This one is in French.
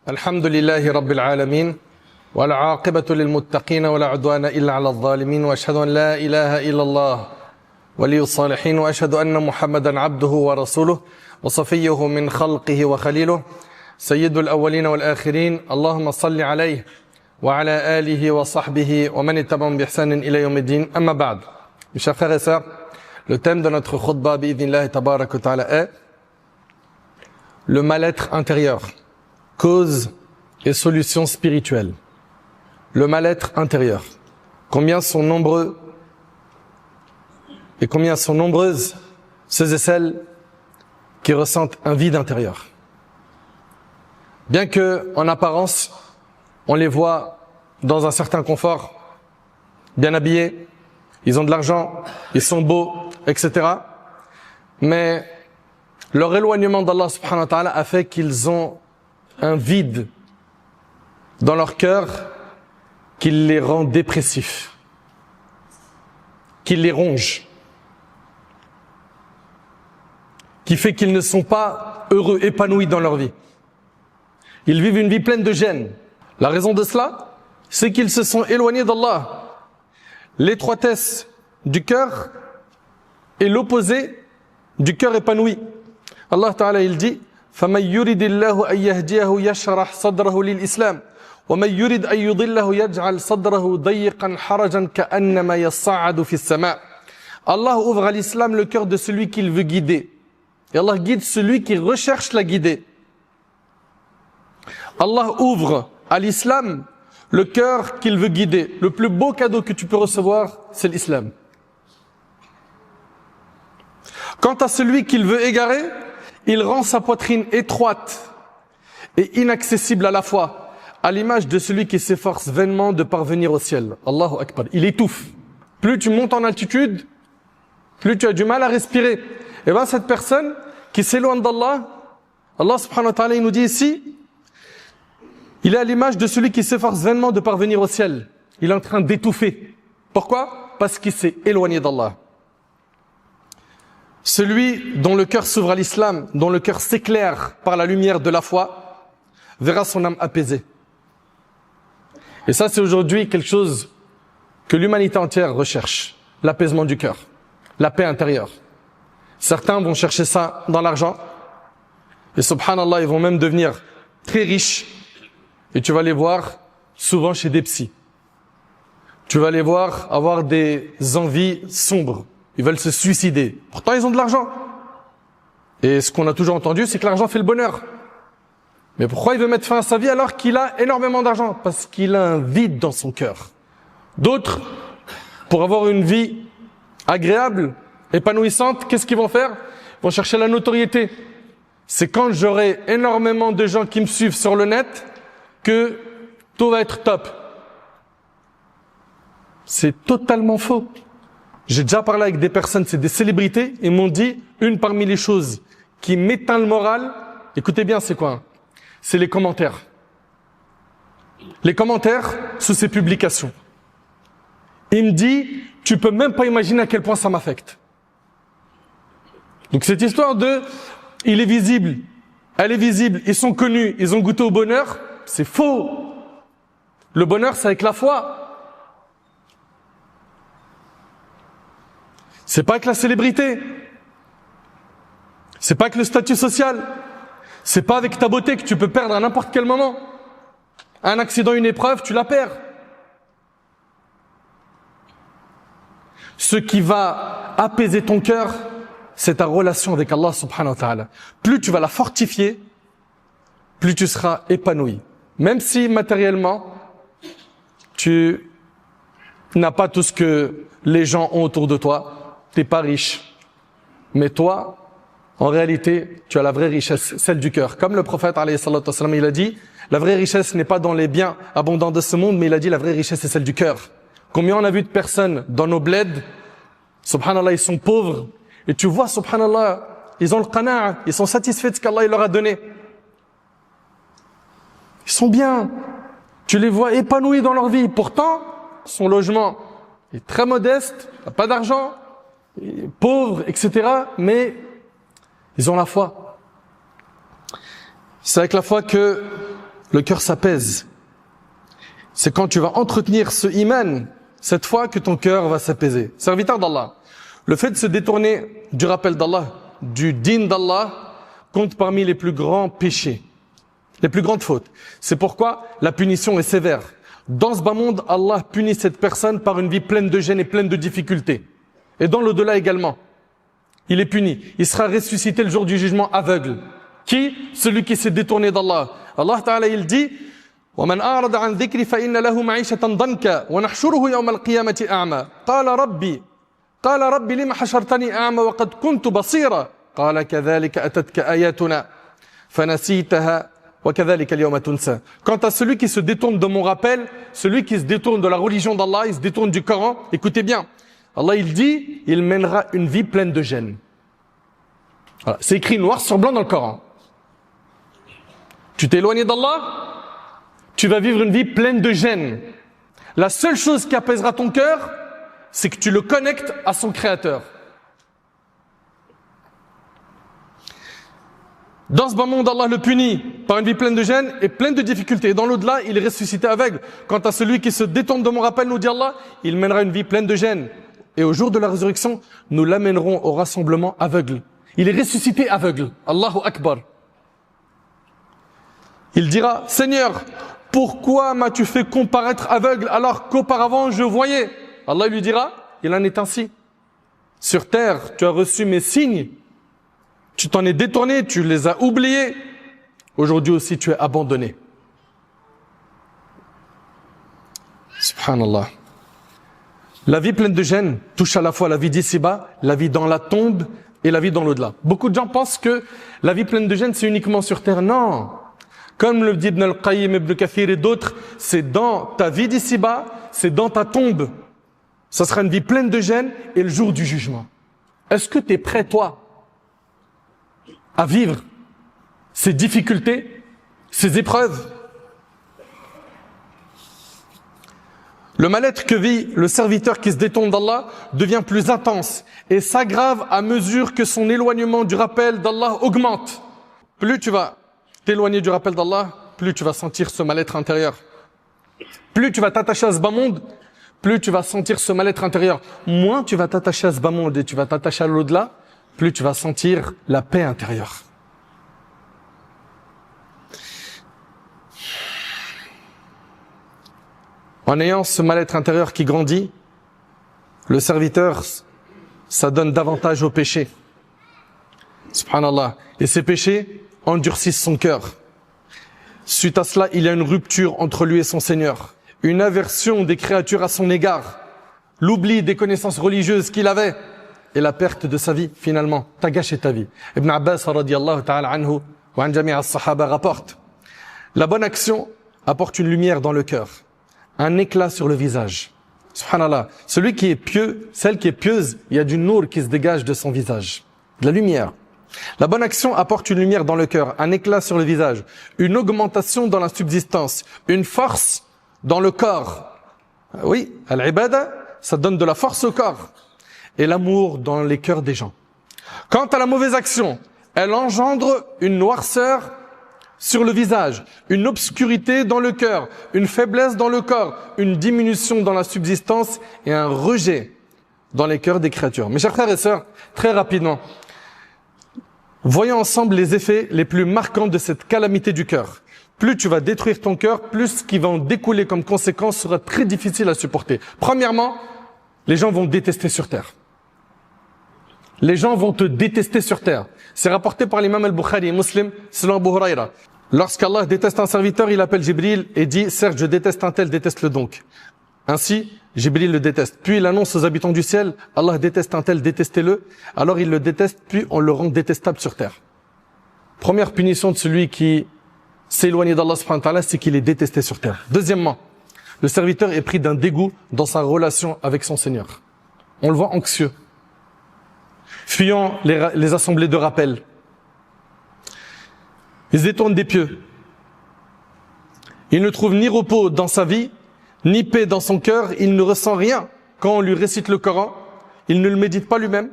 الحمد لله رب العالمين والعاقبة للمتقين ولا عدوان إلا على الظالمين وأشهد أن لا إله إلا الله ولي الصالحين وأشهد أن محمدا عبده ورسوله وصفيه من خلقه وخليله سيد الأولين والآخرين اللهم صل عليه وعلى آله وصحبه ومن اتبعهم بإحسان إلى يوم الدين أما بعد. Mes chers frères et sœurs, le thème de notre khutbah bi'idhnillah tabarak wa ta'ala est le mal-être intérieur, cause et solution spirituelle. Le mal-être intérieur. Combien sont nombreux et combien sont nombreuses ceux et celles qui ressentent un vide intérieur. Bien que, en apparence, on les voit dans un certain confort, bien habillés, ils ont de l'argent, ils sont beaux, etc. Mais leur éloignement d'Allah subhanahu wa ta'ala a fait qu'ils ont un vide dans leur cœur qui les rend dépressifs, qui les ronge, qui fait qu'ils ne sont pas heureux, épanouis dans leur vie. Ils vivent une vie pleine de gêne. La raison de cela, c'est qu'ils se sont éloignés d'Allah. L'étroitesse du cœur est l'opposé du cœur épanoui. Allah Ta'ala il dit فَمَنْ يُرِدِ اللَّهُ أَنْ يَهْدِيَهُ يَشْرَحْ صَدْرَهُ لِلْإِسْلَامِ وَمَنْ يُرِدْ أَنْ يُضِلَّهُ يَجْعَلْ صَدْرَهُ ضَيِّقًا حَرَجًا كَأَنَّمَا يَصَّعَّدُ فِي السَّمَاءِ. Allah ouvre à l'islam le cœur de celui qu'il veut guider. Et Allah guide celui qui recherche la guider. Allah ouvre à l'islam le cœur qu'il veut guider. Le plus beau cadeau que tu peux recevoir, c'est l'islam. Quant à celui qu'il veut égarer, il rend sa poitrine étroite et inaccessible à la fois, à l'image de celui qui s'efforce vainement de parvenir au ciel. Allahu Akbar. Il étouffe. Plus tu montes en altitude, plus tu as du mal à respirer. Et bien cette personne qui s'éloigne d'Allah, Allah subhanahu wa ta'ala il nous dit ici, il est à l'image de celui qui s'efforce vainement de parvenir au ciel. Il est en train d'étouffer. Pourquoi? Parce qu'il s'est éloigné d'Allah. Celui dont le cœur s'ouvre à l'islam, dont le cœur s'éclaire par la lumière de la foi, verra son âme apaisée. Et ça, c'est aujourd'hui quelque chose que l'humanité entière recherche. L'apaisement du cœur, la paix intérieure. Certains vont chercher ça dans l'argent. Et subhanallah, ils vont même devenir très riches. Et tu vas les voir souvent chez des psys. Tu vas les voir avoir des envies sombres. Ils veulent se suicider. Pourtant, ils ont de l'argent. Et ce qu'on a toujours entendu, c'est que l'argent fait le bonheur. Mais pourquoi il veut mettre fin à sa vie alors qu'il a énormément d'argent? Parce qu'il a un vide dans son cœur. D'autres, pour avoir une vie agréable, épanouissante, qu'est-ce qu'ils vont faire? Ils vont chercher la notoriété. C'est quand j'aurai énormément de gens qui me suivent sur le net que tout va être top. C'est totalement faux. J'ai déjà parlé avec des personnes, c'est des célébrités, ils m'ont dit, une parmi les choses qui m'éteint le moral, écoutez bien, c'est quoi? C'est les commentaires. Les commentaires sous ces publications. Il me dit, tu peux même pas imaginer à quel point ça m'affecte. Donc cette histoire de, il est visible, elle est visible, ils sont connus, ils ont goûté au bonheur, c'est faux. Le bonheur, c'est avec la foi. C'est pas avec la célébrité. C'est pas avec le statut social. C'est pas avec ta beauté que tu peux perdre à n'importe quel moment. Un accident, une épreuve, tu la perds. Ce qui va apaiser ton cœur, c'est ta relation avec Allah subhanahu wa ta'ala. Plus tu vas la fortifier, plus tu seras épanoui. Même si matériellement, tu n'as pas tout ce que les gens ont autour de toi, tu n'es pas riche. Mais toi, en réalité, tu as la vraie richesse, celle du cœur. Comme le prophète, alayhi salatu wassalam, il a dit, la vraie richesse n'est pas dans les biens abondants de ce monde, mais il a dit, la vraie richesse, c'est celle du cœur. Combien on a vu de personnes dans nos bleds, subhanallah, ils sont pauvres, et tu vois, subhanallah, ils ont le qana'a, ils sont satisfaits de ce qu'Allah leur a donné. Ils sont bien. Tu les vois épanouis dans leur vie. Pourtant, son logement est très modeste, il n'a pas d'argent, il est pauvre, etc. Mais ils ont la foi. C'est avec la foi que le cœur s'apaise. C'est quand tu vas entretenir ce iman, cette fois que ton cœur va s'apaiser. Serviteur d'Allah, le fait de se détourner du rappel d'Allah, du din d'Allah, compte parmi les plus grands péchés, les plus grandes fautes. C'est pourquoi la punition est sévère. Dans ce bas monde, Allah punit cette personne par une vie pleine de gêne et pleine de difficultés. Et dans l'au-delà également, il est puni. Il sera ressuscité le jour du jugement aveugle. Qui? Celui qui s'est détourné d'Allah. Allah Ta'ala, il dit وَمَنْ أَعْرَضَ عَنْ ذِكْرِ فَإِنَّ لَهُ مَعِيشَةً ضَنْكَ وَنَحْشُرُهُ يَوْمَ الْقِيَامَةِ أَعْمَى قال ربي لما حشرتني أعمى وقد كنت بصيرا قال كذلك أتتك آياتنا فنسيتها وكذلك اليوم تنسى. Quant à celui qui se détourne de mon rappel, celui qui se détourne de la religion d'Allah, il se détourne du Coran, écoutez bien, Allah il dit, il mènera une vie pleine de gêne. Voilà. C'est écrit noir sur blanc dans le Coran. Tu t'es éloigné d'Allah, tu vas vivre une vie pleine de gêne. La seule chose qui apaisera ton cœur, c'est que tu le connectes à son créateur. Dans ce bas monde, Allah le punit par une vie pleine de gêne et pleine de difficultés. Et dans l'au-delà, il est ressuscité aveugle. Quant à celui qui se détourne de mon rappel, nous dit Allah, il mènera une vie pleine de gêne. Et au jour de la résurrection, nous l'amènerons au rassemblement aveugle. Il est ressuscité aveugle. Allahu Akbar. Il dira, Seigneur, pourquoi m'as-tu fait comparaître aveugle alors qu'auparavant je voyais? Allah lui dira, il en est ainsi. Sur terre, tu as reçu mes signes. Tu t'en es détourné, tu les as oubliés. Aujourd'hui aussi, tu es abandonné. Subhanallah. La vie pleine de gêne touche à la fois la vie d'ici-bas, la vie dans la tombe et la vie dans l'au-delà. Beaucoup de gens pensent que la vie pleine de gêne, c'est uniquement sur terre. Non. Comme le dit Ibn al-Qayyim, Ibn Kathir et d'autres, c'est dans ta vie d'ici-bas, c'est dans ta tombe. Ça sera une vie pleine de gêne et le jour du jugement. Est-ce que tu es prêt, toi, à vivre ces difficultés, ces épreuves? Le mal-être que vit le serviteur qui se détourne d'Allah devient plus intense et s'aggrave à mesure que son éloignement du rappel d'Allah augmente. Plus tu vas t'éloigner du rappel d'Allah, plus tu vas sentir ce mal-être intérieur. Plus tu vas t'attacher à ce bas monde, plus tu vas sentir ce mal-être intérieur. Moins tu vas t'attacher à ce bas monde et tu vas t'attacher à l'au-delà, plus tu vas sentir la paix intérieure. En ayant ce mal-être intérieur qui grandit, le serviteur, ça donne davantage au péché. Subhanallah. Et ces péchés endurcissent son cœur. Suite à cela, il y a une rupture entre lui et son Seigneur. Une aversion des créatures à son égard. L'oubli des connaissances religieuses qu'il avait. Et la perte de sa vie, finalement. T'as gâché ta vie. Ibn Abbas, radiyallahu ta'ala anhu, wa an jami' as-sahaba, rapporte. La bonne action apporte une lumière dans le cœur. Un éclat sur le visage. Subhanallah. Celui qui est pieux, celle qui est pieuse, il y a du nour qui se dégage de son visage. De la lumière. La bonne action apporte une lumière dans le cœur, un éclat sur le visage, une augmentation dans la subsistance, une force dans le corps. Oui, al-ibada, ça donne de la force au corps. Et l'amour dans les cœurs des gens. Quant à la mauvaise action, elle engendre une noirceur sur le visage, une obscurité dans le cœur, une faiblesse dans le corps, une diminution dans la subsistance et un rejet dans les cœurs des créatures. Mes chers frères et sœurs, très rapidement, voyons ensemble les effets les plus marquants de cette calamité du cœur. Plus tu vas détruire ton cœur, plus ce qui va en découler comme conséquence sera très difficile à supporter. Premièrement, les gens vont détester sur terre. Les gens vont te détester sur terre. C'est rapporté par l'imam al-Bukhari et Muslim, selon Abu Huraira. Lorsqu'Allah déteste un serviteur, il appelle Jibril et dit « Certes, je déteste un tel, déteste-le donc ». Ainsi, Jibril le déteste. Puis il annonce aux habitants du ciel « Allah déteste un tel, détestez-le ». Alors il le déteste, puis on le rend détestable sur terre. Première punition de celui qui s'est éloigné d'Allah subhanahu wa ta'ala, c'est qu'il est détesté sur terre. Deuxièmement, le serviteur est pris d'un dégoût dans sa relation avec son Seigneur. On le voit anxieux, fuyant les assemblées de rappel. Il se détourne des pieux. Il ne trouve ni repos dans sa vie, ni paix dans son cœur. Il ne ressent rien quand on lui récite le Coran. Il ne le médite pas lui-même.